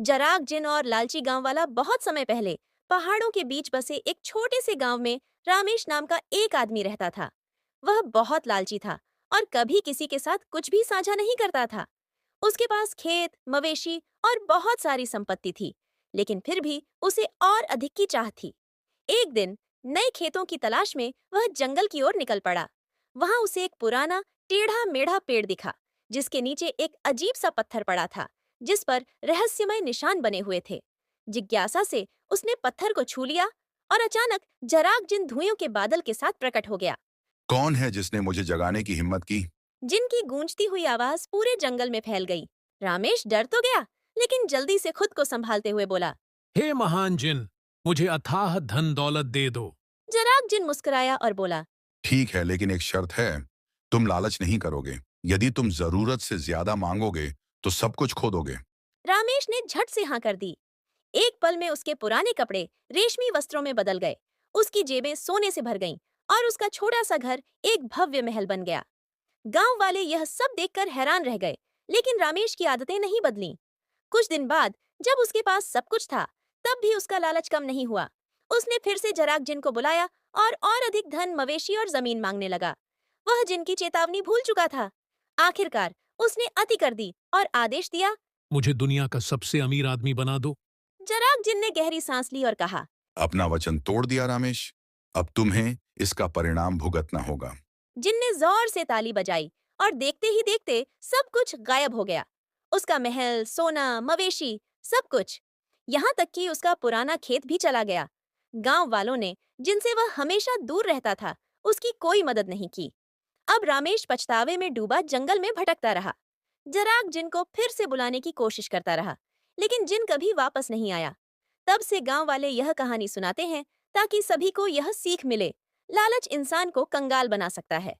जराग जिन और लालची गांव वाला बहुत समय पहले पहाड़ों के बीच बसे एक छोटे से गांव में रामेश नाम का एक आदमी रहता था। वह बहुत लालची था और कभी किसी के साथ कुछ भी साझा नहीं करता था। उसके पास खेत, मवेशी और बहुत सारी संपत्ति थी, लेकिन फिर भी उसे और अधिक की चाह थी। एक दिन नए खेतों की तलाश में वह जंगल की ओर निकल पड़ा। वहां उसे एक पुराना टेढ़ा मेढ़ा पेड़ दिखा, जिसके नीचे एक अजीब सा पत्थर पड़ा था, जिस पर रहस्यमय निशान बने हुए थे। जिज्ञासा से उसने पत्थर को छू लिया और अचानक जराग जिन धुएं के बादल के साथ प्रकट हो गया। कौन है जिसने मुझे जगाने की हिम्मत की? जिनकी गूंजती हुई आवाज पूरे जंगल में फैल गई। रामेश डर तो गया, लेकिन जल्दी से खुद को संभालते हुए बोला। हे महान जिन, मुझे अथाह धन दौलत दे दो। जराग जिन मुस्कुराया और बोला। ठीक है, लेकिन एक शर्त है। तुम लालच नहीं करोगे। यदि तुम जरूरत से ज्यादा मांगोगे तो सब कुछ खो दोगे। रामेश ने झट से हाँ कर दी। एक पल में उसके पुराने कपड़े रेशमी वस्त्रों में बदल गए। उसकी जेबें सोने से भर गईं और उसका छोटा सा घर एक भव्य महल बन गया। गांव वाले यह सब देखकर हैरान रह गए, लेकिन रामेश की आदतें नहीं बदलीं। कुछ दिन बाद जब उसके पास सब कुछ था, तब भी उसका लालच कम नहीं हुआ। उसने फिर से जराग जिन को बुलाया और अधिक धन, मवेशी और जमीन मांगने लगा। वह जिनकी चेतावनी भूल चुका था। आखिरकार उसने अति कर दी और आदेश दिया। मुझे दुनिया का सबसे अमीर आदमी बना दो। जराग जिन ने गहरी सांस ली और कहा। अपना वचन तोड़ दिया रामेश। अब तुम्हें इसका परिणाम भुगतना होगा। जिन ने जोर से ताली बजाई और देखते ही देखते सब कुछ गायब हो गया। उसका महल, सोना, मवेशी, सब कुछ। यहाँ तक कि उसका पुराना खेत भी चला गया। गांव वालों ने, जिनसे वह हमेशा दूर रहता था, उसकी कोई मदद नहीं की। अब रामेश पछतावे में डूबा जंगल में भटकता रहा। जराग जिन को फिर से बुलाने की कोशिश करता रहा, लेकिन जिन कभी वापस नहीं आया। तब से गांव वाले यह कहानी सुनाते हैं ताकि सभी को यह सीख मिले, लालच इंसान को कंगाल बना सकता है।